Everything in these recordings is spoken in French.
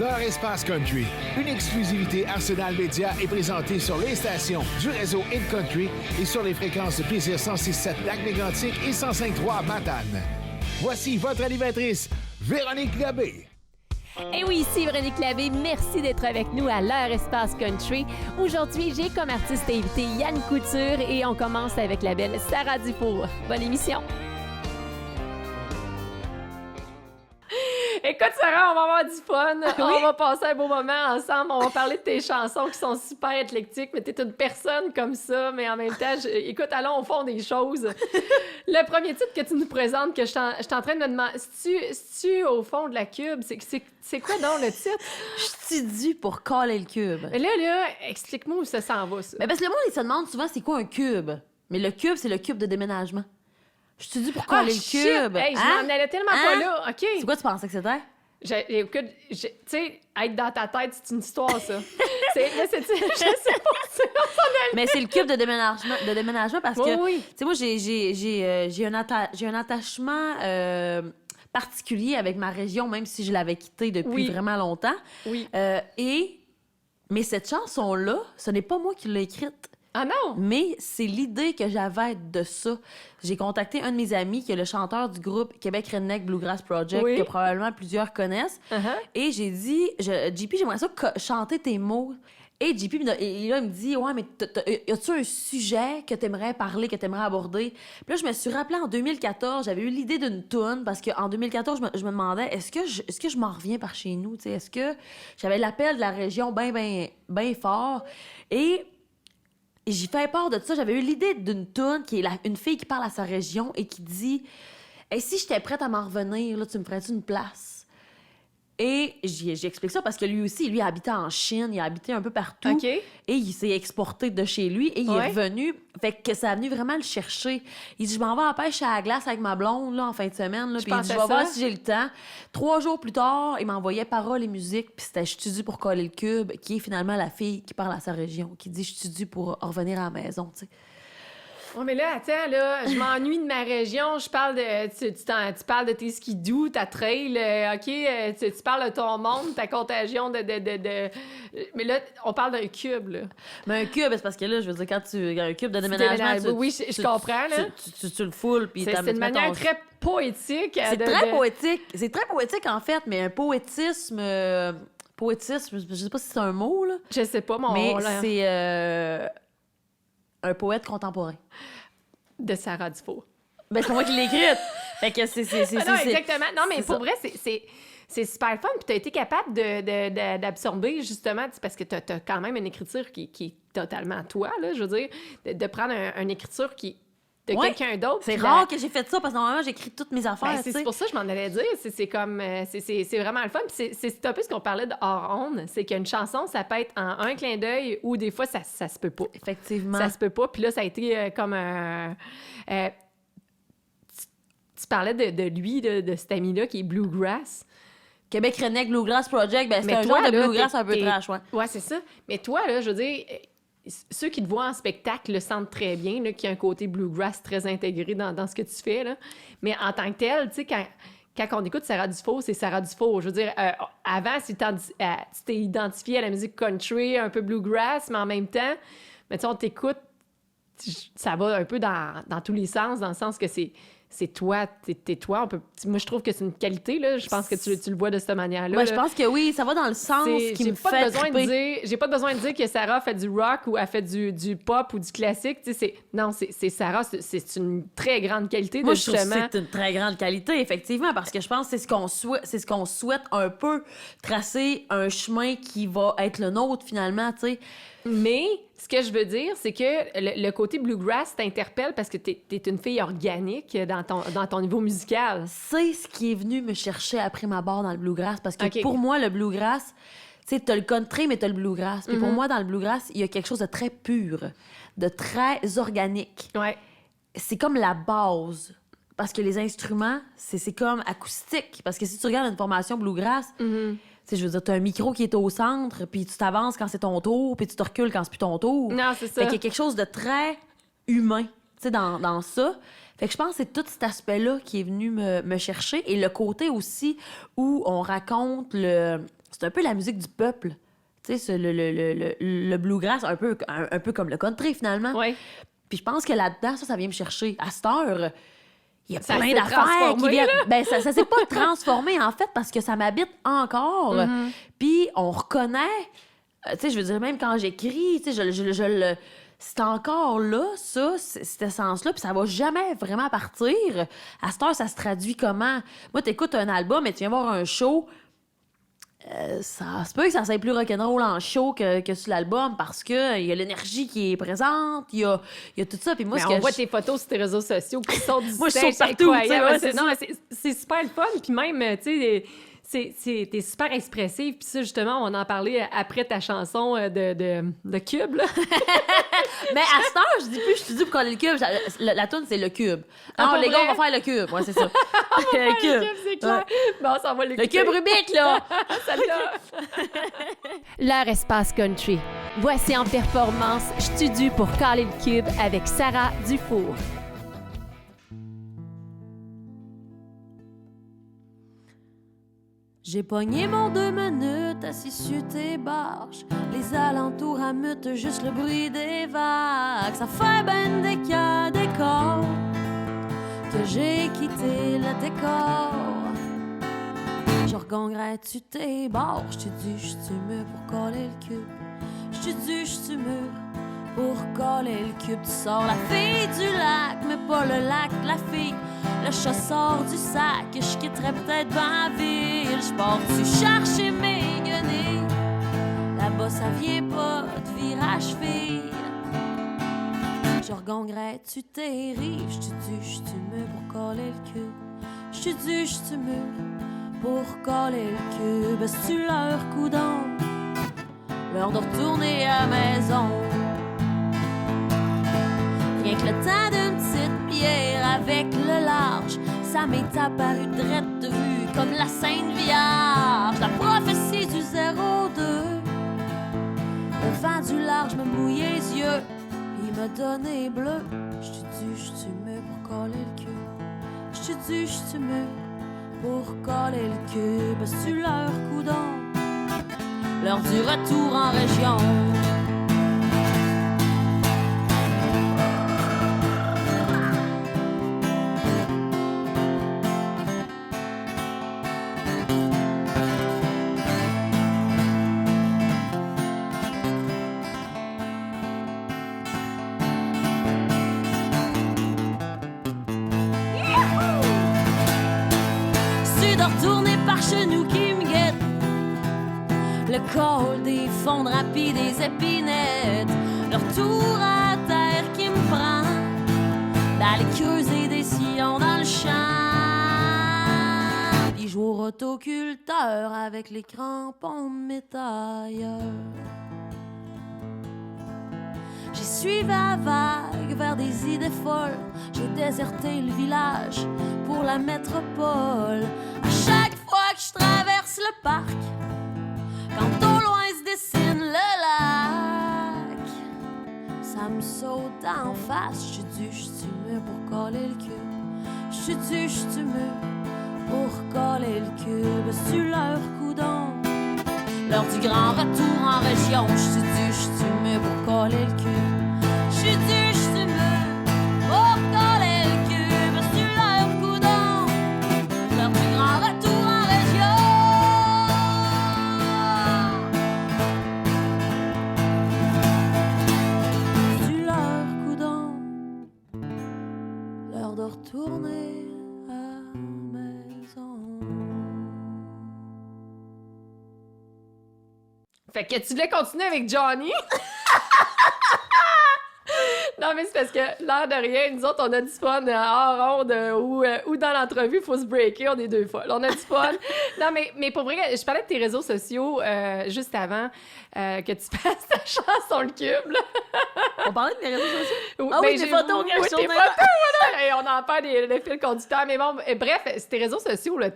Leur espace country, une exclusivité Arsenal Média est présentée sur les stations du réseau Hit Country et sur les fréquences de plaisir 106.7 Lac-Mégantic et 105.3 Matane. Voici votre animatrice, Véronique Labbé. Et oui, ici Véronique Labbé, merci d'être avec nous à Leur Espace Country. Aujourd'hui, j'ai comme artiste invité Yann Couture et on commence avec la belle Sarah Dufour. Bonne émission! Écoute, Sarah, on va avoir du fun. Oui? On va passer un beau moment ensemble. On va parler de tes chansons qui sont super éclectiques, mais t'es une personne comme ça, mais en même temps, écoute, allons au fond des choses. Le premier titre que tu nous présentes, que je suis en train de me demander, si-tu au fond de la cube, c'est quoi donc le titre? Je suis due pour caler le cube. Mais là, explique-moi où ça s'en va, ça. Mais parce que le monde, il se demande souvent c'est quoi un cube. Mais le cube, c'est le cube de déménagement. Je suis due pour caler le cube. Hey, je m'en allais tellement pas là. OK. C'est quoi tu pensais que c'était? Écoute, tu sais, être dans ta tête, c'est une histoire, ça. Je sais pas. Mais c'est le cube de déménagement parce que, oui. tu sais, moi, j'ai un attachement particulier avec ma région, même si je l'avais quittée depuis vraiment longtemps. Oui. Mais cette chanson-là, ce n'est pas moi qui l'ai écrite. Ah non? Mais c'est l'idée que j'avais de ça. J'ai contacté un de mes amis qui est le chanteur du groupe Québec Redneck Bluegrass Project, que probablement plusieurs connaissent. Et j'ai dit, JP, j'aimerais ça chanter tes mots. Et JP, là, il me dit, ouais, mais y a-tu un sujet que t'aimerais parler, que t'aimerais aborder? Puis là, je me suis rappelée en 2014, j'avais eu l'idée d'une toune, parce qu'en 2014, je me demandais, est-ce que je m'en reviens par chez nous? T'sais? Est-ce que j'avais l'appel de la région bien fort? Et j'ai fait part de ça. J'avais eu l'idée d'une toune qui est une fille qui parle à sa région et qui dit hey, si j'étais prête à m'en revenir, là, tu me ferais-tu une place? Et j'explique ça parce que lui aussi, lui, habitait en Chine, il a habité un peu partout. Okay. Et il s'est exporté de chez lui et il est revenu. Fait que ça a venu vraiment le chercher. Il dit je m'en vais à la pêche à la glace avec ma blonde là, en fin de semaine. Là, puis il dit je vais voir si j'ai le temps. 3 jours plus tard, il m'envoyait paroles et musique. Puis c'était je suis due pour coller le cube, qui est finalement la fille qui parle à sa région, qui dit je suis due pour revenir à la maison. Tu sais. Oh, mais là, attends, là, je m'ennuie de ma région. Je parle de... Tu parles de tes skidoo, ta trail, OK? Tu parles de ton monde, ta contagion de... Mais là, on parle d'un cube, là. Mais un cube, c'est parce que là, je veux dire, quand tu... Un cube de déménagement... Oui, je comprends, là. Tu le foules, puis... C'est une manière très poétique. C'est très poétique. C'est très poétique, en fait, mais un poétisme... Poétisme, je sais pas si c'est un mot, là. Je sais pas, mon... Mais c'est... un poète contemporain. De Sarah Dufour. Ben, c'est moi qui l'ai écrite. Fait que c'est non, exactement. Non, mais pour ça. vrai, c'est super fun. Puis t'as été capable d'absorber, justement, parce que t'as quand même une écriture qui est totalement toi, là, je veux dire, de prendre une écriture qui de quelqu'un d'autre. C'est rare que j'ai fait ça, parce que normalement, j'écris toutes mes affaires. C'est pour ça que je m'en allais dire. C'est comme... c'est vraiment le fun. Puis c'est un peu ce qu'on parlait de hors-onde. C'est qu'une chanson, ça peut être en un clin d'œil ou des fois, ça se peut pas. Effectivement. Ça se peut pas. Puis là, ça a été comme un... tu parlais de lui, de cet ami-là qui est Bluegrass. Québec Redneck Bluegrass Project, ben c'est un toi, genre de là, bluegrass un peu trash, ouais. Ouais, c'est ça. Mais toi, là, je veux dire... Ceux qui te voient en spectacle le sentent très bien, là, qu'il y a un côté bluegrass très intégré dans ce que tu fais. Là. Mais en tant que tel, tu sais, quand on écoute Sarah Dufour, c'est Sarah Dufour. Je veux dire, avant, tu t'es identifié à la musique country, un peu bluegrass, mais en même temps, mais tu sais, on t'écoute, ça va un peu dans tous les sens, dans le sens que c'est toi, t'es toi. Moi, je trouve que c'est une qualité, là. Je pense que tu le vois de cette manière-là. Ouais, je pense que oui, ça va dans le sens qui me fait triper. J'ai pas besoin de dire que Sarah fait du rock ou elle fait du pop ou du classique. Non, c'est Sarah, c'est une très grande qualité. Moi, je trouve que c'est une très grande qualité, effectivement, parce que je pense que c'est ce qu'on souhaite un peu, tracer un chemin qui va être le nôtre, finalement, tu sais. Mais ce que je veux dire, c'est que le côté bluegrass t'interpelle parce que t'es une fille organique dans ton niveau musical. C'est ce qui est venu me chercher après ma barre dans le bluegrass, parce que pour moi, le bluegrass, tu sais, t'as le country, mais t'as le bluegrass. Puis pour moi, dans le bluegrass, il y a quelque chose de très pur, de très organique. Ouais. C'est comme la base. Parce que les instruments, c'est comme acoustique. Parce que si tu regardes une formation bluegrass... Tu sais, je veux dire, t'as un micro qui est au centre, puis tu t'avances quand c'est ton tour, puis tu te recules quand c'est plus ton tour. Non, c'est ça. Fait qu'il y a quelque chose de très humain, tu sais, dans ça. Fait que je pense que c'est tout cet aspect-là qui est venu me chercher. Et le côté aussi où on raconte c'est un peu la musique du peuple. Tu sais, le bluegrass, un peu comme le country, finalement. Ouais. Puis je pense que là-dedans, ça vient me chercher. À cette heure, il y a Ça plein s'est d'affaires qui viennent. transformé, Ben, ça s'est pas transformé, en fait, parce que ça m'habite encore. Puis on reconnaît, tu sais, je veux dire, même quand j'écris, tu sais, c'est encore là, ça, cette essence-là, puis ça va jamais vraiment partir. À cette heure, ça se traduit comment? Moi, t'écoutes un album et tu viens voir un show... ça se peut que ça soit plus rock'n'roll en show que sur l'album parce que il y a l'énergie qui est présente, il y a tout ça. Puis moi, on voit tes photos sur tes réseaux sociaux qui sortent du moi, je stage, saute partout. incroyable. C'est super le fun. Puis même, tu sais, t'es super expressive. Puis ça, justement, on en parlait après ta chanson de Cube, là. Mais à cette heure, je dis plus, je te dis pour coller le cube. La toune, c'est le cube. Alors, les gars, on va faire le cube. Ouais, c'est ça. Le cube, c'est clair. Bon, ça va l'écouter. Le cube Rubik, là. Celle-là. L'heure Espace Country. Voici en performance J'suis pour caler le cube avec Sarah Dufour. J'ai pogné mon 2 minutes assis sur tes barges. Les alentours amutent juste le bruit des vagues. Ça fait ben des cas d'écart que j'ai quitté le décor. Je regrette-tu tes bords? J'te dis, j'suis mûr pour coller le cube. J'te dis, j'suis mûr pour coller le cube. Tu sors la fille du lac, mais pas le lac, la fille. Le chat sort du sac, je quitterais peut-être ma ville. J'pars-tu chercher mes guenilles? Là-bas, ça vient pas de virage fille. Je regrette-tu tes rives? J'te dis, j'suis mûr pour coller le cube. J'te dis, j'suis mûr pour coller le cube. C'est-tu leur coudon? L'heure de retourner à maison. Rien que le temps d'une petite bière avec le large, ça m'est apparu drette de vue comme la Sainte Vierge. La prophétie du 02. Le vent du large me mouillait les yeux, il me donnait bleu. J'te dis, j'suis mûr pour coller le cube. J'te dis, j'suis mûr pour coller le cube. C'est-tu leur coudon? L'heure du retour en région. C'est de retourner par chez nous qui me guette. Le col des fonds rapides des épinettes. Le retour à terre qui me prend. D'aller creuser des sillons dans le champ. Puis jouer au rotoculteur avec les crampons de mes tailleurs. J'ai suivi la vague vers des idées folles. J'ai déserté le village pour la métropole. À chaque fois que je traverse le parc, quand au loin se dessine le lac, ça me saute en face. J'te dis, j'suis mûr pour coller le cube. J'te dis, j'suis mûr pour coller le cube. C'est-tu leur coudon? L'heure du grand retour en région. J'te dis, j'suis mûr pour coller le cube. J'te dis, j'suis mûr pour coller le cube. C'est-tu leur coudon? L'heure du grand retour en région. De retourner à maison. Fait que tu voulais continuer avec Johnny? Non, mais c'est parce que l'air de rien, nous autres, on a du fun hors ronde ou dans l'entrevue, il faut se breaker, on est deux fois. On a du fun. Non, mais pour vrai, je parlais de tes réseaux sociaux juste avant que tu fasses ta chanson Le Cube, là. On parlait de mes réseaux sociaux? Ah oui, des photos que je tournais. Et on en perd le fil conducteur. Mais bon, bref, c'est tes réseaux sociaux, là,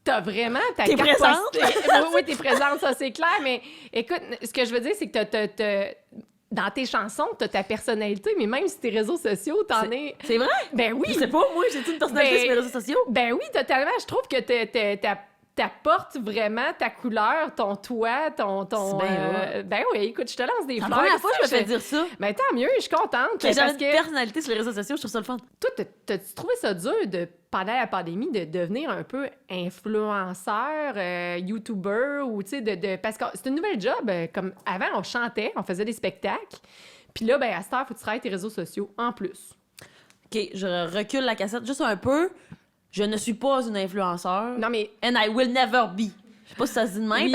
t'as vraiment ta T'es carte présente? Oui, t'es présente, ça, c'est clair. Mais écoute, ce que je veux dire, c'est que dans tes chansons, t'as ta personnalité, mais même sur tes réseaux sociaux, t'en es... C'est vrai? Ben oui! Je sais pas, moi, j'ai une personnalité sur mes réseaux sociaux. Ben oui, totalement. Je trouve que t'apportes vraiment ta couleur, ton toit, ton ben oui, écoute, je te lance des fleurs. La première fois que je me fais dire ça. Ben tant mieux, je suis contente. J'ai une personnalité sur les réseaux sociaux, je trouve ça le fun. Toi, t'as-tu trouvé ça dur pendant la pandémie de devenir un peu influenceur, YouTuber ou tu sais, parce que c'est une nouvelle job. Comme avant, on chantait, on faisait des spectacles. Puis là, ben à cette heure, faut que tu travailles tes réseaux sociaux en plus. OK, je recule la cassette juste un peu. Je ne suis pas une influenceur. Non, mais... And I will never be. Je sais pas si ça se dit de même, Oui.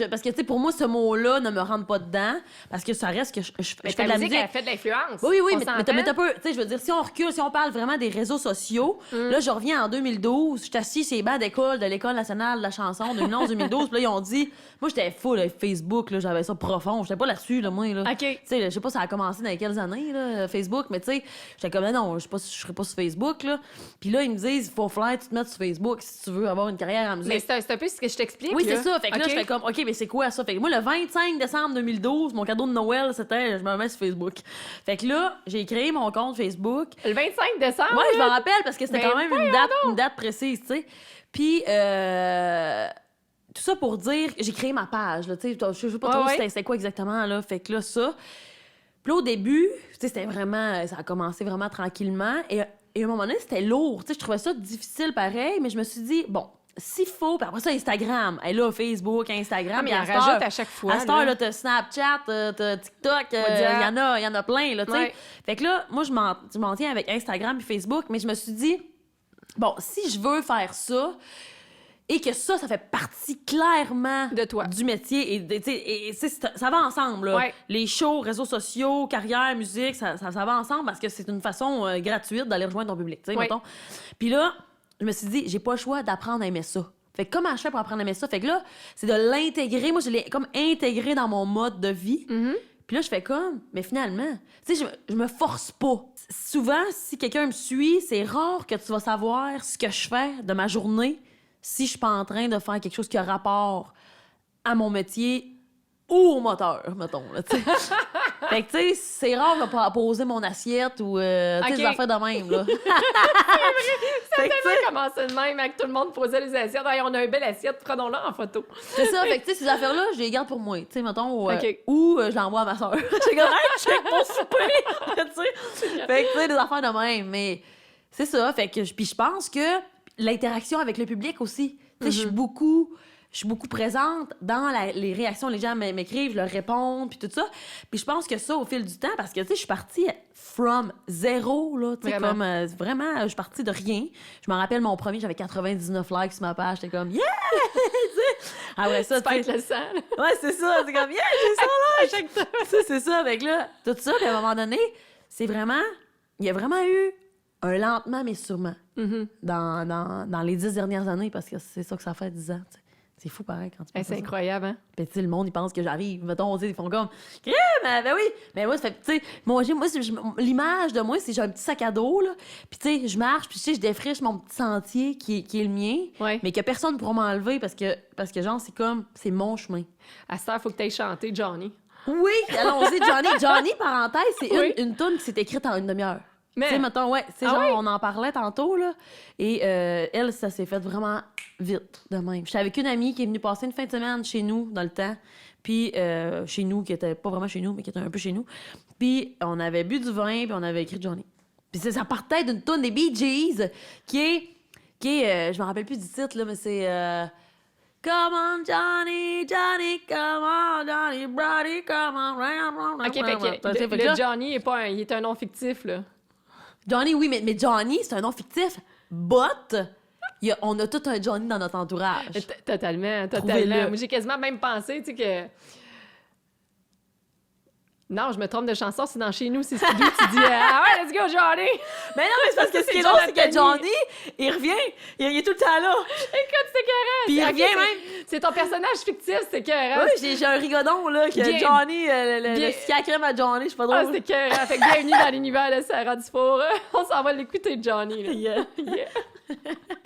parce que tu sais, pour moi, ce mot-là ne me rentre pas dedans, parce que ça reste que je fais de la musique. Elle fait de l'influence. Oui, On mais s'entend? t'as peu, tu sais, je veux dire, si on recule, si on parle vraiment des réseaux sociaux, là, je reviens en 2012, je suis assise chez les bancs d'école de l'École nationale de la chanson, 2011-2012, puis là, ils ont dit, moi, j'étais full Facebook, là, j'avais ça profond, j'étais pas là-dessus, là, moi, là. OK. Tu sais, je sais pas, ça a commencé dans quelles années, là, Facebook, mais tu sais, j'étais comme, non, je serais pas sur Facebook, là. Puis là, ils me disent, il faut faire, tu te mets sur Facebook si tu veux avoir une carrière en musique. Mais c'est un peu ce que je t'explique. Oui, là. c'est ça. Fait que là, je fais comme, OK, mais c'est quoi ça? Fait que moi, le 25 décembre 2012, mon cadeau de Noël, c'était, je me mets sur Facebook. Fait que là, j'ai créé mon compte Facebook. Le 25 décembre? Ouais, je m'en rappelle parce que c'était Ben quand même une date précise, tu sais. Puis, tout ça pour dire, j'ai créé ma page, là, tu sais. Je sais pas trop c'était quoi exactement, là. Fait que là, ça. Puis là, au début, tu sais, c'était vraiment, ça a commencé vraiment tranquillement. Et à un moment donné, c'était lourd. Tu sais, je trouvais ça difficile pareil, mais je me suis dit, bon, s'il faut, puis après ça, Instagram. Et là, Facebook, Instagram. Mais elle rajoute à chaque fois. À cette heure, là, t'as Snapchat, t'as TikTok, il y en a plein, là, tu sais. Ouais. Fait que là, moi, je m'en tiens avec Instagram et Facebook, mais je me suis dit, bon, si je veux faire ça, et que ça fait partie clairement de toi, du métier, et ça va ensemble, là. Ouais. Les shows, réseaux sociaux, carrière, musique, ça va ensemble parce que c'est une façon gratuite d'aller rejoindre ton public, tu sais, mettons. Puis là, je me suis dit, j'ai pas le choix d'apprendre à aimer ça. Fait que comment je fais pour apprendre à aimer ça? Fait que là, c'est de l'intégrer. Moi, je l'ai comme intégré dans mon mode de vie. Mm-hmm. Puis là, je fais comme, mais finalement, tu sais, je me force pas. Souvent, si quelqu'un me suit, c'est rare que tu vas savoir ce que je fais de ma journée si je suis pas en train de faire quelque chose qui a rapport à mon métier ou au moteur, mettons, là, tu sais. Fait que, tu sais, c'est rare de pas poser mon assiette ou, tu sais, des affaires de même, là. Ça a tellement commencé de même, avec tout le monde posait les assiettes. Hey, on a une belle assiette, prenons-la en photo. C'est ça, fait que, tu sais, ces affaires-là, je les garde pour moi, tu sais, mettons, ou je l'envoie à ma soeur. J'ai comme, hey, check mon souper, tu sais. Fait que, tu sais, des affaires de même, mais c'est ça, fait que, puis je pense que l'interaction avec le public aussi, tu sais, je suis beaucoup présente dans les réactions. Les gens m'écrivent, je leur réponds, puis tout ça. Puis je pense que ça, au fil du temps, parce que, tu sais, je suis partie from zéro, là, tu sais, comme, vraiment, je suis partie de rien. Je me rappelle, mon premier, j'avais 99 likes sur ma page, j'étais comme, yeah! Après ça, tu fais le sang. Ouais, c'est ça, c'est comme, yeah, j'ai ça, là! Chaque temps. C'est ça, avec là, tout ça, puis à un moment donné, c'est vraiment, il y a vraiment eu un lentement, mais sûrement, dans les 10 dernières années, parce que c'est ça que ça fait 10 ans, tu sais. C'est fou, pareil, quand tu penses c'est incroyable, hein? Puis, tu sais, le monde, il pense que j'arrive. Mettons, ils font comme, ben oui. Mais moi, ça fait, tu sais, moi, l'image de moi, c'est j'ai un petit sac à dos, là. Puis, tu sais, je marche, puis, tu sais, je défriche mon petit sentier qui est le mien, mais que personne ne pourra m'enlever parce que, genre, c'est mon chemin. À cette heure, il faut que tu ailles chanter, Johnny. Oui, allons-y, Johnny. Johnny, parenthèse, c'est une toune qui s'est écrite en une demi-heure. Tu sais, mettons, c'est on en parlait tantôt, là. Et elle, ça s'est fait vraiment vite, de même. J'étais avec une amie qui est venue passer une fin de semaine chez nous, dans le temps. Puis, chez nous, qui était pas vraiment chez nous, mais qui était un peu chez nous. Puis, on avait bu du vin, puis on avait écrit Johnny. Puis, ça partait d'une toune des Bee Gees, qui est je me rappelle plus du titre, là, mais c'est... Come on, Johnny, Johnny, come on, Johnny, Brody, come on. OK, fait que le Johnny il est un nom fictif, là. Johnny, oui, mais Johnny, c'est un nom fictif. But, on a tout un Johnny dans notre entourage. Totalement. Moi, j'ai quasiment même pensé, tu sais, que... Non, je me trompe de chanson, c'est dans Chez nous, c'est Skidoo, tu dis ah ouais, let's go, Johnny! Mais non, mais c'est parce que ce qui est drôle, c'est que Johnny, il revient, il est tout le temps là. Écoute, c'est écœurant! Puis il revient même. C'est ton personnage fictif, c'est écœurant. Oui, j'ai un rigodon, là, que Johnny, le sacrème à Johnny, je sais pas drôle. Ah, c'est écœurant. Fait que bienvenue dans l'univers de Sarah Dufour. On s'en va l'écouter, Johnny. Là. Yeah.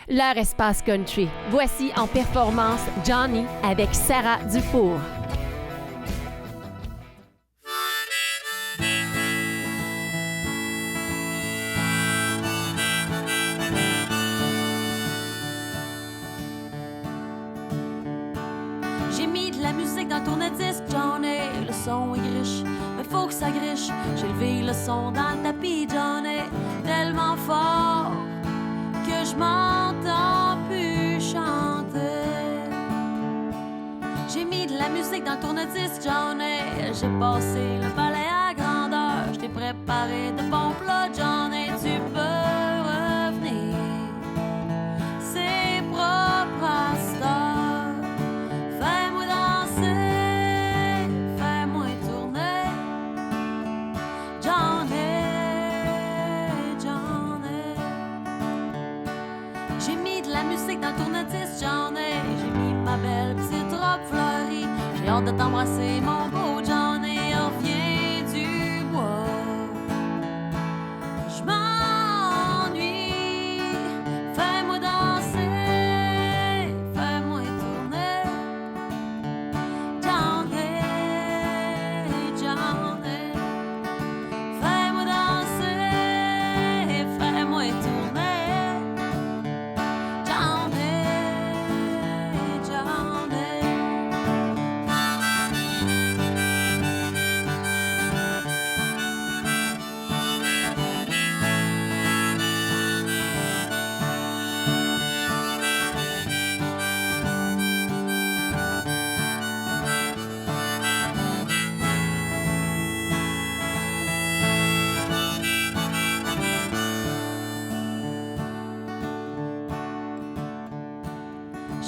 L'heure Espace Country. Voici en performance Johnny avec Sarah Dufour. J'ai mis de la musique dans le tourne-disque, Johnny. Le son est griche, mais faut que ça griche. J'ai levé le son dans le tapis, Johnny. Tellement fort que je m'entends plus chanter. J'ai mis de la musique dans le tourne-disque, Johnny. J'ai passé le balai à grandeur. Je t'ai préparé de bons plats, Johnny. Tu peux revenir. C'est propre à cette heure. Fais-moi danser, fais-moi tourner. Johnny, Johnny. J'ai mis de la musique dans le tourne-disque, Johnny. J'ai mis ma belle petite robe fleurie. J'ai hâte de t'embrasser, mon beau Johnny. Reviens du bois. Je m'ennuie. Fais-moi danser, fais-moi tourner. Johnny, Johnny. Fais-moi danser, fais-moi tourner. Johnny, Johnny.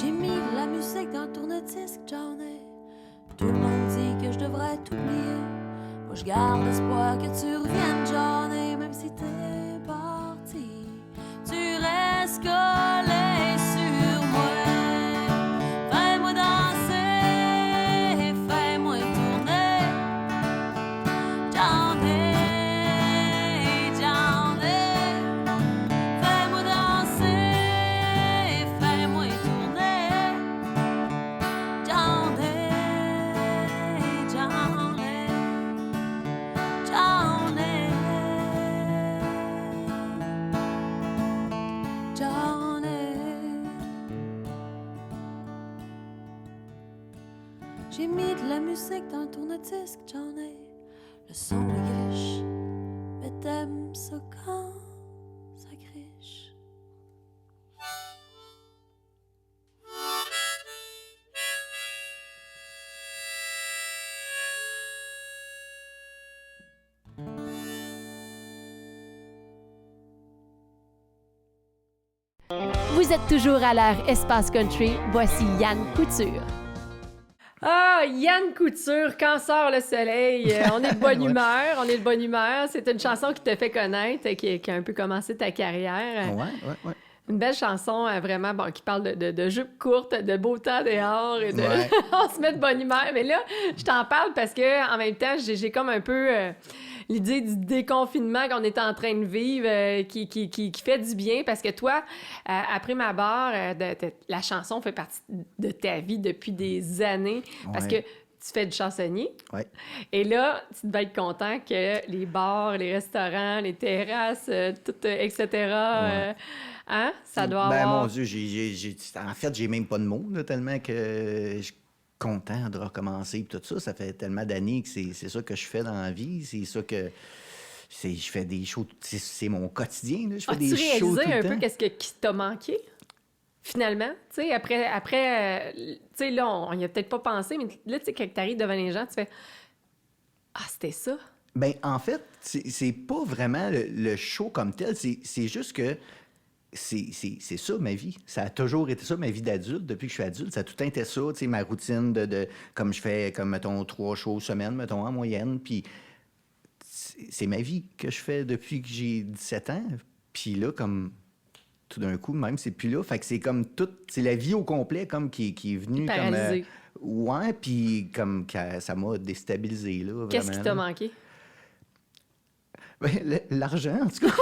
J'ai mis de la musique dans le tourne-disque, Johnny. Tout le monde dit que je devrais t'oublier. Moi, je garde espoir que tu reviennes, Johnny. Même si t'es parti, tu restes collé sur moi. Fais-moi danser, fais-moi tourner. Johnny, Johnny. Fais-moi danser, fais-moi tourner. Johnny, Johnny, Johnny, Johnny. J'ai mis de la musique dans le tourne-disque, Johnny. Le son est griche, mais t'aimes ça quand ça griche. Vous êtes toujours à l'heure Espace Country. Voici Yann Couture. Ah, Yann Couture, Quand sort le soleil. On est de bonne humeur, on est de bonne humeur. C'est une chanson qui te fait connaître, qui a un peu commencé ta carrière. Ouais. Une belle chanson, vraiment, bon, qui parle de jupes courtes, de beau temps dehors et de... Ouais. On se met de bonne humeur. Mais là, je t'en parle parce que en même temps, j'ai comme un peu l'idée du déconfinement qu'on est en train de vivre qui fait du bien parce que toi, après ma barre, la chanson fait partie de ta vie depuis des années parce que tu fais du chansonnier. Ouais. Et là, tu devais être content que les bars, les restaurants, les terrasses, tout, etc., hein? Ça doit avoir... Mon Dieu, en fait, j'ai même pas de mots, là, tellement que je suis content de recommencer. Puis tout ça, ça fait tellement d'années que c'est ça que je fais dans la vie. C'est ça que... Je fais des shows... C'est mon quotidien, là. Je fais des shows tout le temps. As-tu réalisé un peu qu'est-ce qui t'a manqué? Finalement, tu sais, après tu sais, là, on n'y a peut-être pas pensé, mais là, tu sais, quand t'arrives devant les gens, tu fais « Ah, c'était ça? » Ben, en fait, c'est pas vraiment le show comme tel, c'est juste que c'est ça, ma vie. Ça a toujours été ça, ma vie d'adulte. Depuis que je suis adulte, ça a tout le temps été ça, tu sais, ma routine comme je fais, comme, mettons, 3 shows semaine, mettons, en moyenne, puis c'est ma vie que je fais depuis que j'ai 17 ans, puis là, comme... tout d'un coup, même, c'est plus là. Fait que c'est comme tout... C'est la vie au complet, comme, qui est venue comme... ouais, puis comme ça m'a déstabilisé, là, vraiment. Qu'est-ce qui t'a manqué? Ben, l'argent, en tout cas.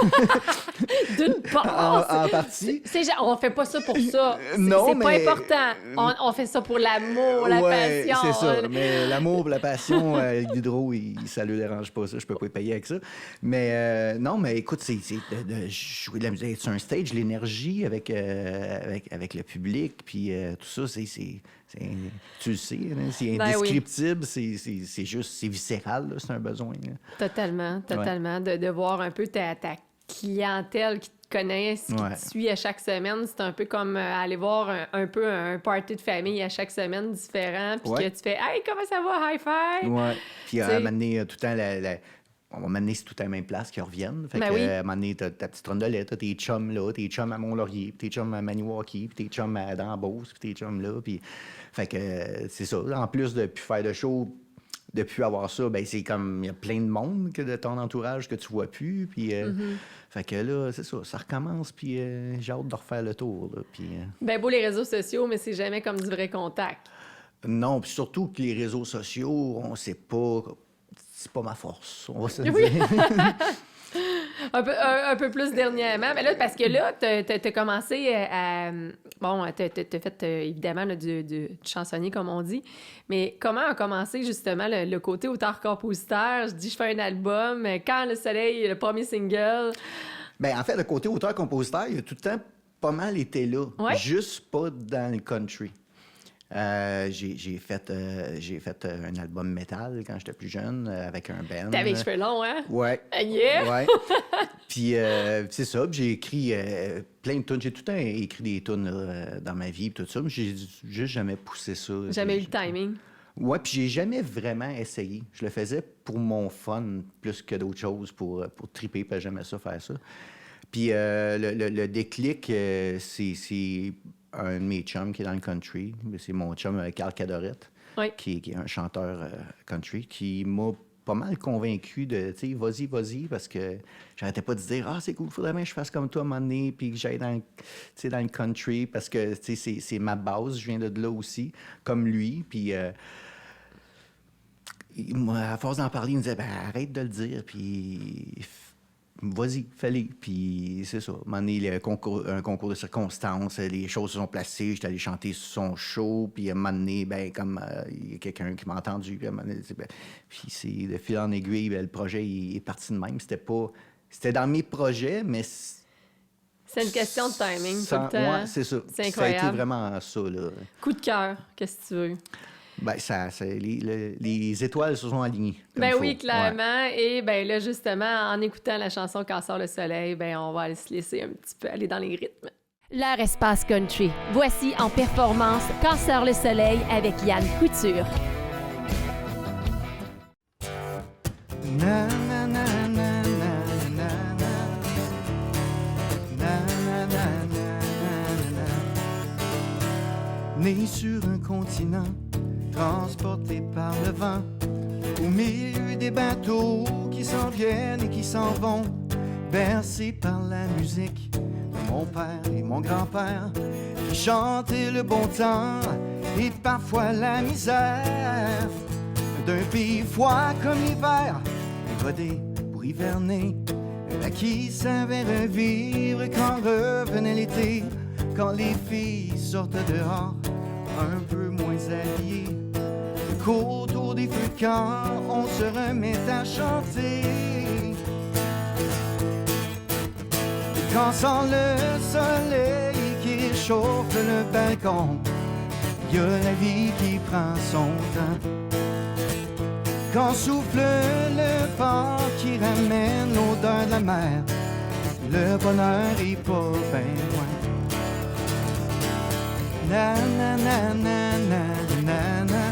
D'une part. En partie. On fait pas ça pour ça. Non, c'est mais... pas important. On fait ça pour l'amour, la passion. C'est ça. Mais l'amour, la passion, l'hydro, ça ne le dérange pas, ça. Je peux pas y payer avec ça. Mais non, mais écoute, c'est de jouer de la musique sur un stage, l'énergie avec le public, puis tout ça, tu le sais, hein, c'est indescriptible, c'est juste, c'est viscéral, là, c'est un besoin. Là. Totalement. Ouais. De voir un peu ta clientèle qui te connaît, qui te suit à chaque semaine. C'est un peu comme aller voir un peu un party de famille à chaque semaine différent, puis que tu fais « Hey, comment ça va? High five! » Ouais. Puis à m'amener tout le temps on va m'amener sur toute la même place qu'ils reviennent. Fait que, à m'amener ta petite rondolette, t'as tes chums là, tes chums à Mont-Laurier, puis tes chums à Maniwaki, puis tes chums dans la Beauce, puis tes chums là. Puis... Fait que c'est ça. En plus de plus faire de show, de plus avoir ça, ben c'est comme, il y a plein de monde de ton entourage que tu vois plus. Puis, fait que là, c'est ça. Ça recommence, puis j'ai hâte de refaire le tour. Là, puis, ben beau les réseaux sociaux, mais c'est jamais comme du vrai contact. Non, puis surtout que les réseaux sociaux, on sait pas... C'est pas ma force, on va se dire. un peu plus dernièrement. Mais là, parce que là, t'as commencé à... Bon, t'as fait, évidemment, du chansonnier, comme on dit. Mais comment a commencé, justement, le côté auteur-compositeur? Je dis, je fais un album. Quand le soleil, le premier single... Bien, en fait, le côté auteur-compositeur, il a tout le temps pas mal été là. Ouais? Juste pas dans le country. J'ai fait un album métal quand j'étais plus jeune avec un band. T'avais les cheveux longs, hein? Ouais. Yeah! Ouais. Puis c'est ça, puis j'ai écrit plein de tunes. J'ai tout le temps écrit des tunes dans ma vie, tout ça, mais j'ai juste jamais poussé ça. Jamais eu le timing. Ouais, puis j'ai jamais vraiment essayé. Je le faisais pour mon fun plus que d'autres choses, pour triper, puis j'aimais ça, faire ça. Puis le déclic, c'est un de mes chums qui est dans le country. C'est mon chum Carl Cadorette, qui est un chanteur country, qui m'a pas mal convaincu de, tu sais, vas-y, parce que j'arrêtais pas de dire, c'est cool, faudrait bien que je fasse comme toi à un moment donné, puis que j'aille dans le country, parce que, tu sais, c'est ma base, je viens de là aussi, comme lui, puis... à force d'en parler, il me disait, arrête de le dire, puis... Vas-y, fallait. Puis c'est ça. À un moment donné, un concours de circonstances, les choses se sont placées, j'étais allé chanter sur son show, puis à un moment donné, il y a quelqu'un qui m'a entendu, puis à un moment donné, puis c'est de fil en aiguille, le projet il est parti de même. C'était dans mes projets, mais... C'est une question de timing, tout le temps. Ouais, c'est ça. C'est incroyable. Ça a été vraiment ça, là. Coup de cœur, qu'est-ce que tu veux? Les étoiles se sont alignées. Oui, clairement. Ouais. Et là, justement, en écoutant la chanson Quand sort le soleil, on va se laisser un petit peu aller dans les rythmes. L'heure Espace Country. Voici en performance Quand sort le soleil avec Yann Couture. Na, na, na, na, na, na, na. Na, na, na, na, na, na. Né sur un continent transporté par le vent, au milieu des bateaux qui s'en viennent et qui s'en vont, bercé par la musique de mon père et mon grand-père, qui chantaient le bon temps et parfois la misère, d'un pays froid comme l'hiver, rodé pour hiverner, à qui savait revivre quand revenait l'été, quand les filles sortent dehors un peu moins habillées, qu'autour des feux de camp, on se remet à chanter. Et quand sent le soleil qui réchauffe le balcon, y a la vie qui prend son temps. Quand souffle le vent qui ramène l'odeur de la mer, le bonheur est pas bien loin. Na na na na na na na.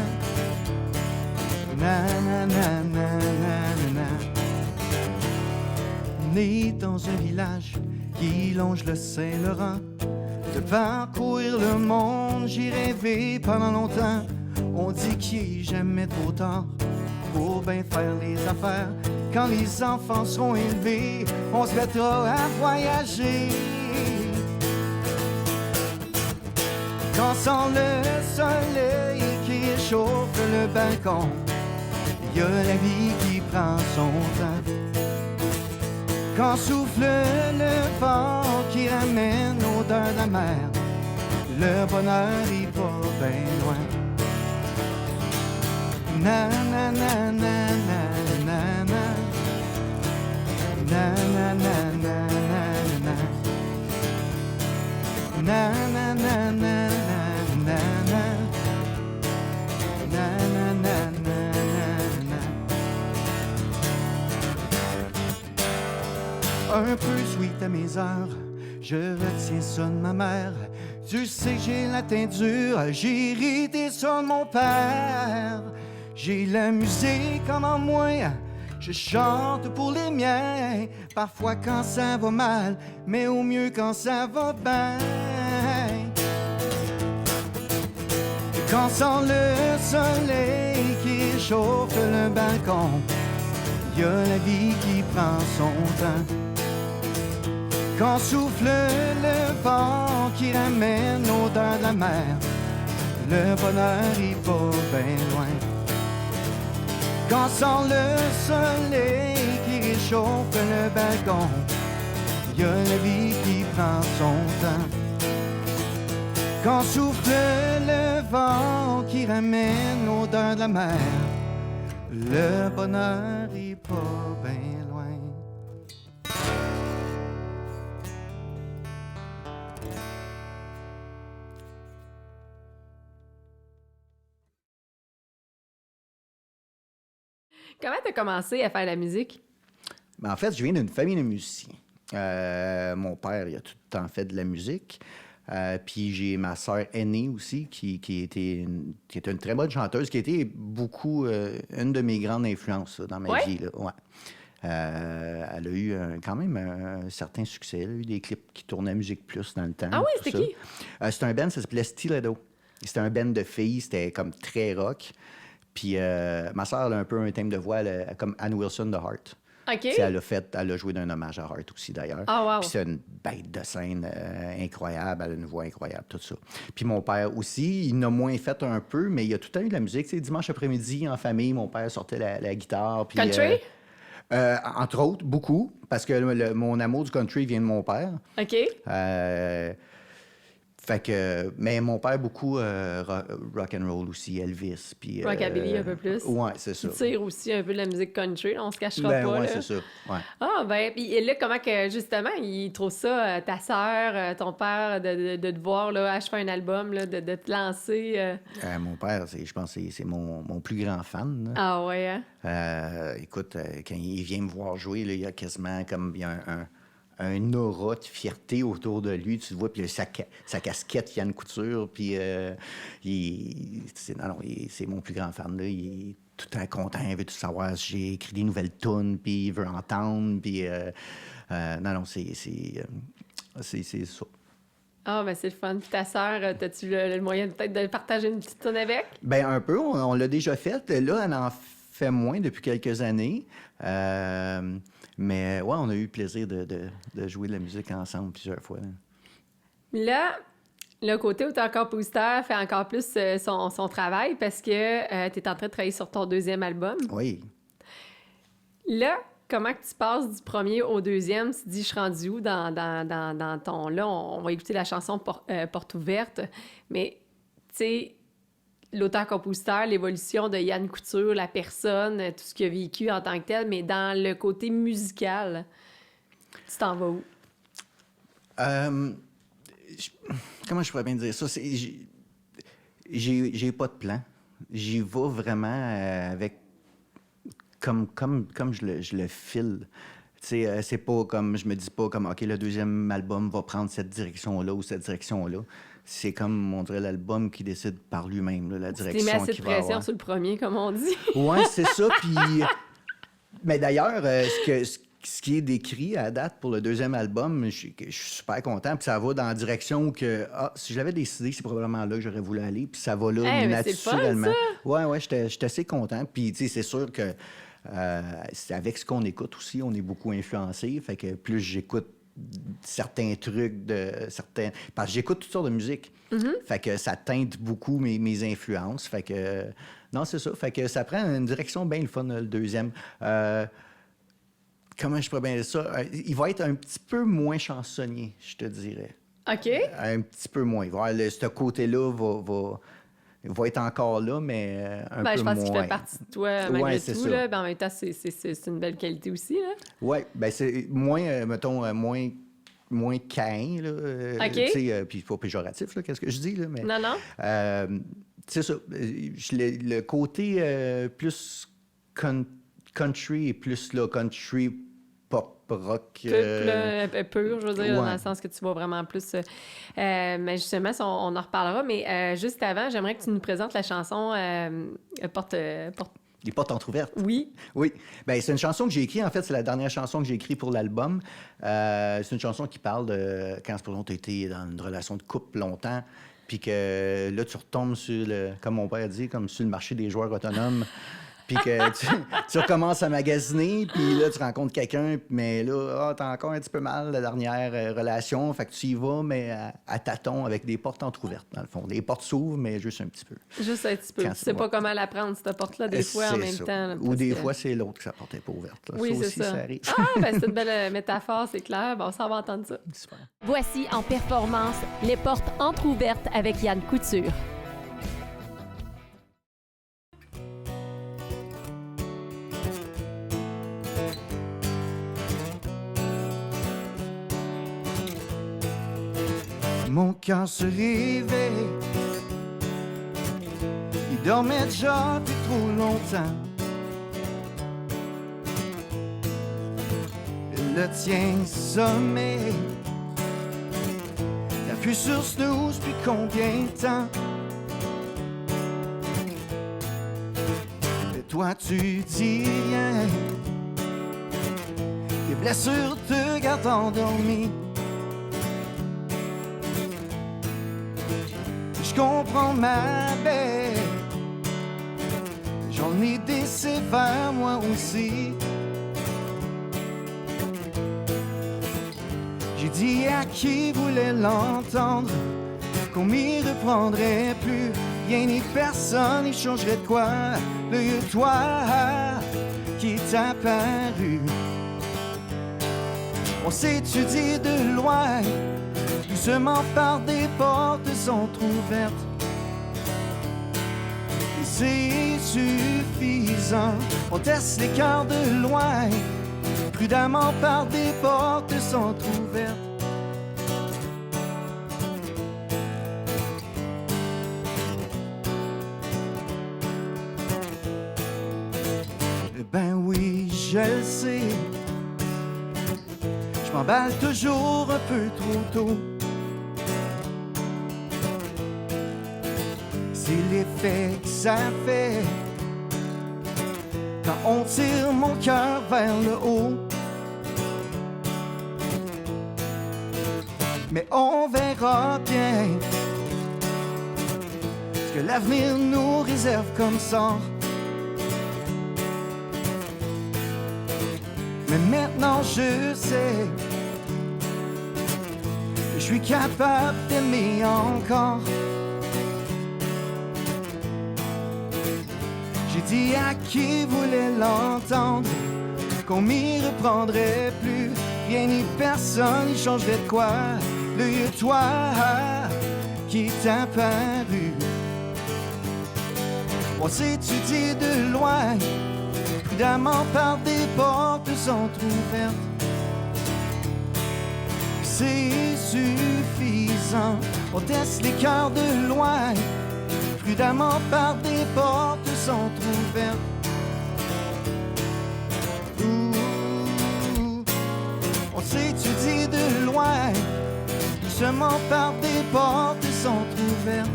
Na, na, na, na, na, na. Né dans un village qui longe le Saint-Laurent, de parcourir le monde, j'y rêvé pendant longtemps. On dit qu'il n'est jamais trop tard pour bien faire les affaires. Quand les enfants seront élevés, on se mettra à voyager. Quand sent le soleil qui réchauffe le balcon, y a la vie qui prend son temps. Quand souffle le vent qui ramène l'odeur de la mer, le bonheur est pas bien loin. Na na na na na na na. Na na na na na na. Na na na na na na na. Na na na na na. Un peu sweet à mes heures, je retiens ça de ma mère. Tu sais que j'ai la teinte dure, j'ai hérité ça de mon père. J'ai la musique en moi, je chante pour les miens. Parfois quand ça va mal, mais au mieux quand ça va bien. Quand sent le soleil qui réchauffe le balcon, y a la vie qui prend son temps. Quand souffle le vent qui ramène l'odeur de la mer, le bonheur est pas bien loin. Quand sent le soleil qui réchauffe le balcon, y a la vie qui prend son temps. Quand souffle le vent qui ramène l'odeur de la mer, le bonheur est pas bien loin. Comment t'as commencé à faire la musique? Ben, en fait, je viens d'une famille de musiciens. Mon père, il a tout le temps fait de la musique. Puis j'ai ma sœur aînée aussi, qui était une très bonne chanteuse, qui a été beaucoup une de mes grandes influences là, dans ma vie. Là. Ouais. Elle a eu quand même un certain succès. Elle a eu des clips qui tournaient à Musique Plus dans le temps. Ah oui, c'était qui? C'était un band, ça s'appelait Stiletto. C'était un band de filles, c'était comme très rock. Puis ma sœur, elle a un peu un thème de voix comme Ann Wilson de Heart. OK. Elle a joué d'un hommage à Heart aussi, d'ailleurs. Ah, wow. Puis c'est une bête de scène incroyable, elle a une voix incroyable, tout ça. Puis mon père aussi, il en a moins fait un peu, mais il a tout le temps eu de la musique. Tu sais, dimanche après-midi, en famille, mon père sortait la guitare. Puis, country? Entre autres, beaucoup, parce que mon amour du country vient de mon père. OK. Fait que, mais mon père, beaucoup rock and roll aussi, Elvis. Puis, Rockabilly un peu plus. Ouais, c'est ça. Il tire aussi un peu de la musique country, là, on se cachera pas. Ouais, là. c'est ça. Ouais. Ah, ben, puis là, comment que, justement, il trouve ça, ta sœur, ton père, de te voir, là, je fais un album, là, de te lancer. Mon père, je pense que c'est mon plus grand fan. Là. Ah, ouais, hein? Écoute, quand il vient me voir jouer, là, il y a quasiment comme un aura de fierté autour de lui, tu le vois, puis sa casquette Yann Couture, puis c'est mon plus grand fan, là, il est tout le temps content, il veut tout savoir si j'ai écrit des nouvelles tunes, puis il veut entendre, puis c'est ça. Ah, ben c'est le fun. Puis ta sœur, as-tu le moyen peut-être de partager une petite tune avec? Ben un peu, on l'a déjà fait, là, elle en fait moins depuis quelques années, mais ouais, on a eu le plaisir de jouer de la musique ensemble plusieurs fois. Là, le côté auteur-compositeur fait encore plus son travail parce que tu es en train de travailler sur ton deuxième album. Oui. Là, comment que tu passes du premier au deuxième? Tu te dis, je suis rendu où dans ton... Là, on va écouter la chanson Porte ouverte, mais tu sais, l'auteur-compositeur, l'évolution de Yann Couture, la personne, tout ce qu'il a vécu en tant que tel, mais dans le côté musical, tu t'en vas où? Comment je pourrais bien dire ça? J'ai pas de plan. J'y vais vraiment avec... Comme je le file. C'est pas comme... Je me dis pas comme, OK, le deuxième album va prendre cette direction-là ou cette direction-là. C'est comme, on dirait, l'album qui décide par lui-même, là, la direction qu'il va avoir. Tu t'es mis assez de pression sur le premier, comme on dit. Oui, c'est ça. Puis... Mais d'ailleurs, ce qui est décrit à date pour le deuxième album, je suis super content. Puis ça va dans la direction que, si je l'avais décidé, c'est probablement là que j'aurais voulu aller. Puis ça va là naturellement. Oui, j'étais assez content. Puis, tu sais, c'est sûr que c'est avec ce qu'on écoute aussi, on est beaucoup influencé. Fait que plus j'écoute certains trucs parce que j'écoute toutes sortes de musique. Mm-hmm. Fait que ça teinte beaucoup mes influences. Fait que non, c'est ça. Fait que ça prend une direction bien le fun, le deuxième. comment je pourrais bien dire ça? Il va être un petit peu moins chansonnier, je te dirais. OK. Un petit peu moins. Il va avoir ce côté-là va être encore là, mais un peu moins. Je pense qu'il fait partie de toi malgré c'est tout. ça. Là. Ben, en même temps, c'est une belle qualité aussi. Oui, ben c'est moins, mettons, moins caïn, là. OK. Tu sais, puis pas péjoratif, là, qu'est-ce que je dis, là, mais... Non. C'est ça. Le côté plus country et plus, là, country pop rock. Pur, je veux dire, dans le sens que tu vois vraiment plus. Mais justement, on en reparlera. Mais juste avant, j'aimerais que tu nous présentes la chanson Porte. Les portes entrouvertes. Oui. Oui. Bien, c'est une chanson que j'ai écrite. En fait, c'est la dernière chanson que j'ai écrite pour l'album. C'est une chanson qui parle de quand, supposons, tu as été dans une relation de couple longtemps, puis que là, tu retombes sur comme mon père dit, comme sur le marché des joueurs autonomes. Puis que tu recommences à magasiner, puis là, tu rencontres quelqu'un, mais là, t'as encore un petit peu mal la dernière relation, fait que tu y vas, mais à tâtons, avec des portes entrouvertes, dans le fond. Les portes s'ouvrent, mais juste un petit peu. Juste un petit peu. Tu sais pas comment la prendre, cette porte-là, des fois, en même temps. Là, ou des fois, c'est l'autre que sa porte n'est pas ouverte. Là. Oui, ça c'est aussi, ça. arrive. C'est une belle métaphore, c'est clair. Bon, on s'en va entendre ça. Super. Voici en performance les portes entr'ouvertes avec Yann Couture. Mon cœur se réveille. Il dormait déjà depuis trop longtemps. Le tien sommeil. T'appuies sur snooze depuis combien de temps? Et toi tu dis rien. Tes blessures te gardent endormi. Je comprends ma belle. J'en ai des sévères moi aussi. J'ai dit à qui voulait l'entendre qu'on m'y reprendrait plus. Rien ni personne n'y changerait de quoi. Le toi qui est apparu. On s'étudie de loin, doucement par des portes entr'ouvertes. Et c'est suffisant. On teste les cœurs de loin, prudemment par des portes entr'ouvertes. Ben oui, je le sais. Je m'emballe toujours un peu trop tôt. C'est l'effet que ça fait quand on tire mon cœur vers le haut. Mais on verra bien ce que l'avenir nous réserve comme sort. Mais maintenant je sais que je suis capable d'aimer encore. J'ai dit à qui voulait l'entendre qu'on m'y reprendrait plus. Rien ni personne n'y changerait de quoi. Le toi qui est apparu. On s'étudie de loin, prudemment par des portes entr'ouvertes. C'est suffisant. On teste les cœurs de loin, prudemment par des portes entr'ouvertes. On s'étudie de loin, doucement par des portes entr'ouvertes.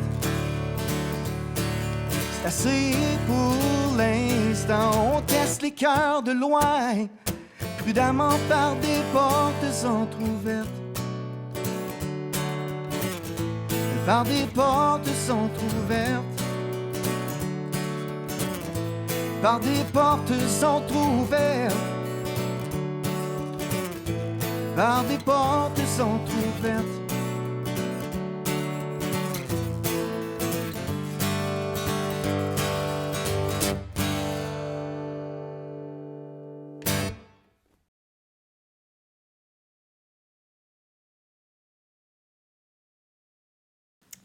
C'est assez pour l'instant. On teste les cœurs de loin, prudemment par des portes entr'ouvertes. Par des portes entr'ouvertes. Par des portes entr'ouvertes. Par des portes entr'ouvertes.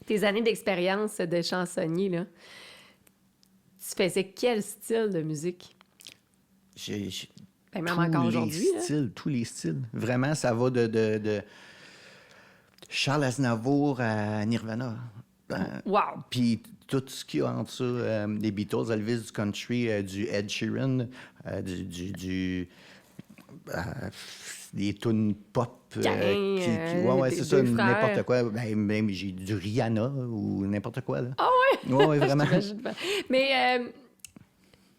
Tes années d'expérience de chansonnier, là, tu faisais quel style de musique? Ben, même encore aujourd'hui. Tous les styles. Vraiment, ça va de Charles Aznavour à Nirvana. Wow! Puis tout ce qu'il y a entre ça, des Beatles, Elvis, du country, du Ed Sheeran, des tunes pop. Ouais, c'est ça, n'importe quoi. Même j'ai du Rihanna ou n'importe quoi. Là. Ah ouais? Ouais, vraiment. Mais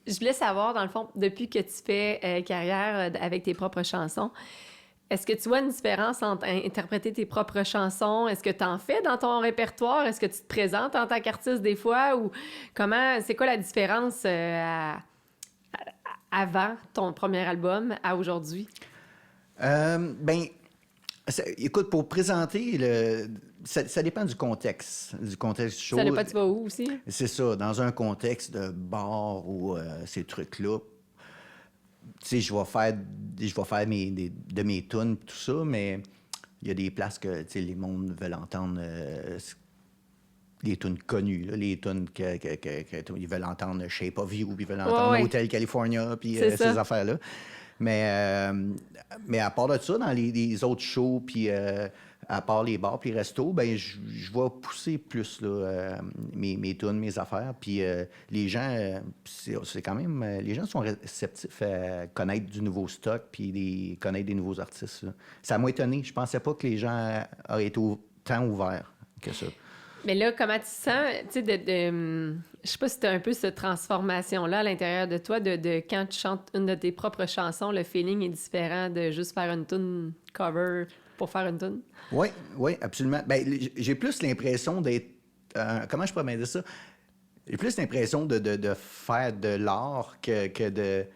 je voulais savoir, dans le fond, depuis que tu fais carrière avec tes propres chansons, est-ce que tu vois une différence entre interpréter tes propres chansons? Est-ce que tu en fais dans ton répertoire? Est-ce que tu te présentes en tant qu'artiste des fois? Ou c'est quoi la différence avant ton premier album à aujourd'hui? Écoute, pour présenter, ça dépend du contexte chaud. Ça dépend, tu vas où aussi? C'est ça, dans un contexte de bar ou ces trucs-là. Tu sais, je vais faire de mes tunes tout ça, mais il y a des places que, tu sais, les mondes veulent entendre les tunes connues, là, les tunes ils veulent entendre Shape of You, puis ils veulent entendre Hotel California, puis ces affaires-là. Mais à part de ça, dans les autres shows, puis à part les bars puis les restos, ben je vais pousser plus là, mes tunes, mes affaires. Puis les gens, c'est quand même... les gens sont réceptifs à connaître du nouveau stock puis connaître des nouveaux artistes. Là. Ça m'a étonné. Je pensais pas que les gens auraient été autant ouverts que ça. Mais là, comment tu sens, tu sais, je sais pas si tu as un peu cette transformation-là à l'intérieur de toi, de quand tu chantes une de tes propres chansons, le feeling est différent de juste faire une tune cover pour faire une tune? Oui, absolument. Ben, j'ai plus l'impression d'être... comment je pourrais dire ça? J'ai plus l'impression de faire de l'art qu'être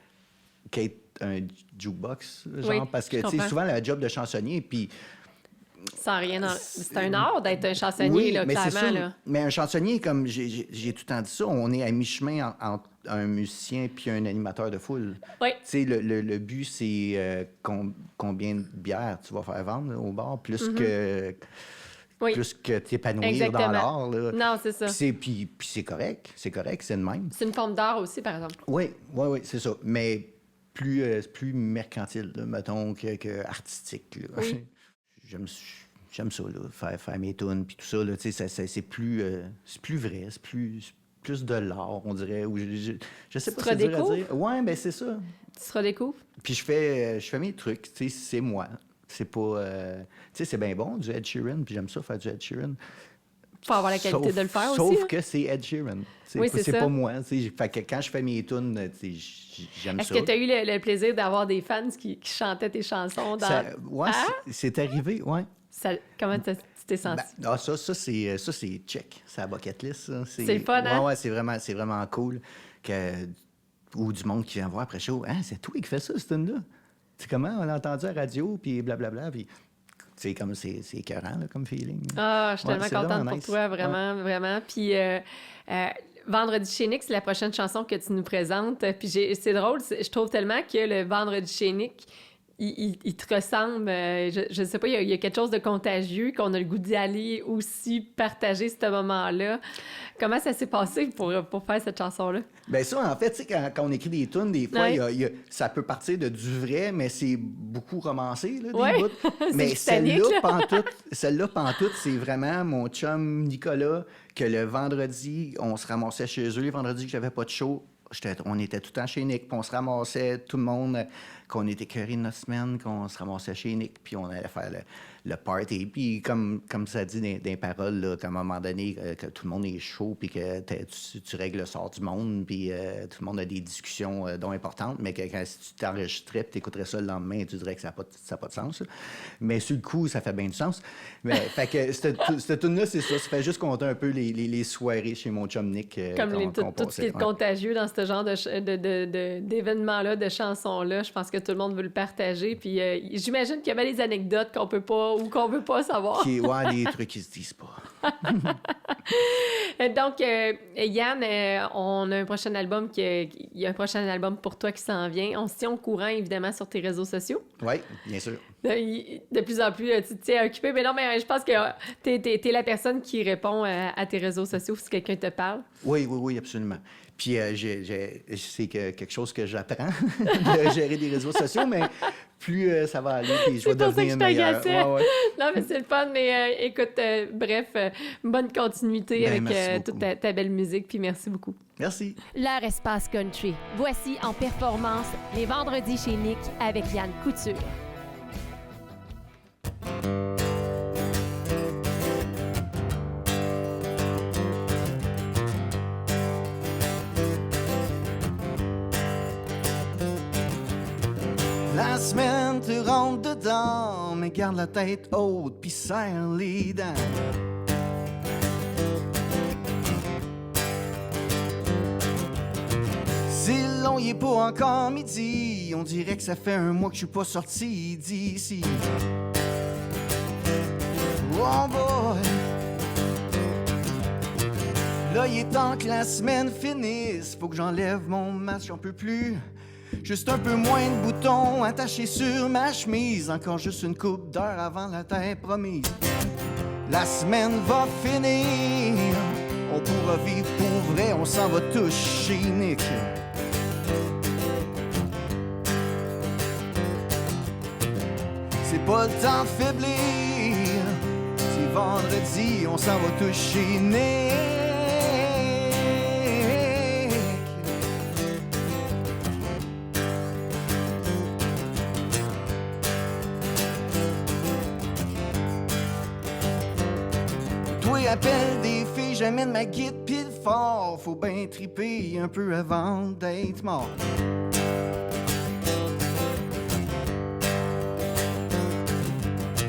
un jukebox, genre, parce que, tu sais, souvent, le job de chansonnier, puis... Sans rien... C'est un art d'être un chansonnier, oui, là, mais clairement, c'est ça. là. Mais un chansonnier, comme j'ai tout le temps dit ça, on est à mi-chemin entre un musicien puis un animateur de foule. Oui. Tu sais, le but, c'est combien de bières tu vas faire vendre là, au bar, plus que t'épanouir Exactement. dans l'art. Là. Non, c'est ça. Puis c'est correct, c'est de même. C'est une forme d'art aussi, par exemple. Oui, c'est ça. Mais plus mercantile, là, mettons, que artistique. Là. Oui. J'aime ça, là, faire mes tunes, puis tout ça, là, c'est plus vrai, c'est plus de l'art, on dirait. Ou je sais pas si c'est dur à dire. Ouais, ben c'est ça. Tu te redécouvres? Puis je fais mes trucs, tu sais, c'est moi. C'est pas... tu sais, c'est bien bon, du Ed Sheeran, puis j'aime ça, faire du Ed Sheeran. Faut avoir la qualité de le faire aussi. Sauf hein? que c'est Ed Sheeran. Oui, c'est pas moi. Fait que quand je fais mes tunes, j'aime ça. Est-ce que tu as eu le plaisir d'avoir des fans qui chantaient tes chansons dans... Oui, c'est arrivé, oui. Comment tu t'es senti? Ça c'est check. C'est la bucket list. Ça. C'est le fun, hein? Ouais, c'est vraiment cool. Ou du monde qui vient voir après show. Hein, c'est toi qui fais ça, cette tune-là? C'est comment? On l'a entendu à la radio, puis blablabla, puis... C'est comme c'est écœurant, là, comme feeling. Ah, je suis tellement contente pour nice. toi, vraiment, vraiment. Puis Vendredi chez Nick, c'est la prochaine chanson que tu nous présentes. Puis c'est drôle, je trouve tellement que le Vendredi chez Nick, il te ressemble. Je sais pas, il y a quelque chose de contagieux qu'on a le goût d'y aller aussi partager ce moment-là. Comment ça s'est passé pour faire cette chanson-là? Bien ça, en fait, tu sais, quand on écrit des tunes, des fois, ça peut partir de du vrai, mais c'est beaucoup romancé, là, des bouts. Mais celle-là, pantoute, c'est vraiment mon chum Nicolas, que le vendredi, on se ramassait chez eux, les vendredis que j'avais pas de show. On était tout le temps chez Nick, puis on se ramassait, tout le monde, qu'on était écœurés de notre semaine, qu'on se ramassait chez Nick, puis on allait faire le party. Puis comme ça dit dans les paroles, là, qu'à un moment donné, que tout le monde est chaud, puis que tu règles le sort du monde, puis tout le monde a des discussions dont importantes, mais que si tu t'enregistrais, puis t'écouterais ça le lendemain, tu dirais que ça n'a pas de sens. Là. Mais sur le coup, ça fait bien du sens. Mais fait que cette tune-là, c'est ça. Ça fait juste compter un peu les soirées chez mon chum Nick. Comme tout ce qui est contagieux dans ce genre d'événements-là, de chansons-là, je pense que tout le monde veut le partager. Puis j'imagine qu'il y avait des anecdotes qu'on peut pas ou qu'on veut pas savoir. Des trucs qui se disent pas. Donc, Yann, on a un prochain album il y a un prochain album pour toi qui s'en vient. On se tient au courant, évidemment, sur tes réseaux sociaux. Oui, bien sûr. De plus en plus, tu te tiens occupé. Mais non, mais je pense que t'es la personne qui répond à tes réseaux sociaux si quelqu'un te parle. Oui, absolument. Puis c'est quelque chose que j'apprends, de gérer des réseaux sociaux, mais plus ça va aller, puis je vais devenir meilleur. Ouais. Non, mais c'est le fun. Mais écoute, bref, bonne continuité avec toute ta belle musique, puis merci beaucoup. Merci. L'heure Espace Country. Voici en performance les vendredis chez Nick avec Yann Couture. La semaine te rentre dedans, mais garde la tête haute pis serre les dents. C'est long, il est pas encore midi, on dirait que ça fait un mois que je suis pas sorti d'ici. Oh boy! Là, il est temps que la semaine finisse, faut que j'enlève mon masque, j'en peux plus. Juste un peu moins de boutons attachés sur ma chemise. Encore juste une couple d'heures avant la terre promise. La semaine va finir. On pourra vivre pour vrai. On s'en va tous chez Nick. C'est pas le temps de faiblir. C'est vendredi. On s'en va tous chez Nick. Appelle des filles, j'amène ma guide pile fort. Faut bien triper un peu avant d'être mort.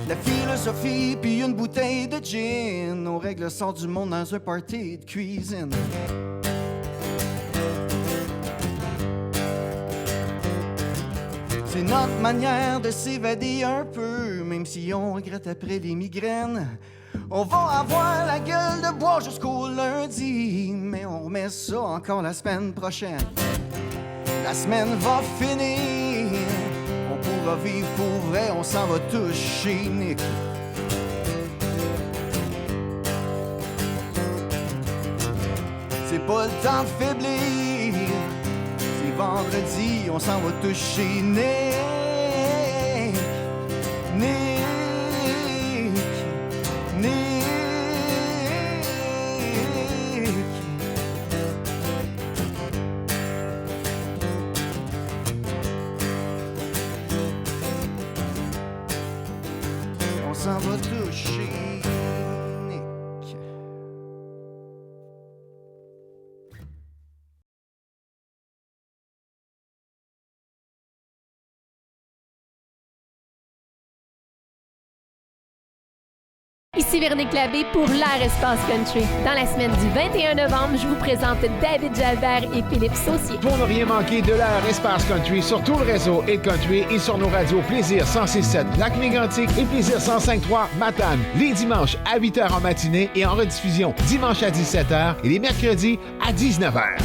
La philosophie puis une bouteille de gin. On règle le sort du monde dans un party de cuisine. C'est notre manière de s'évader un peu, même si on regrette après les migraines. On va avoir la gueule de bois jusqu'au lundi, mais on remet ça encore la semaine prochaine. La semaine va finir, on pourra vivre pour vrai, on s'en va tous chez Nick. C'est pas le temps de faiblir, c'est vendredi, on s'en va tous chez Nick. On s'en va tous chez Nick. Ici Véronique Labbé pour l'Air Espace Country. Dans la semaine du 21 novembre, je vous présente David Jalbert et Philippe Saucier. Pour ne rien manquer de l'Air Espace Country sur tout le réseau Hit Country et sur nos radios Plaisir 106.7 Lac-Mégantic et Plaisir 105.3 Matane, les dimanches à 8h en matinée et en rediffusion dimanche à 17h et les mercredis à 19h.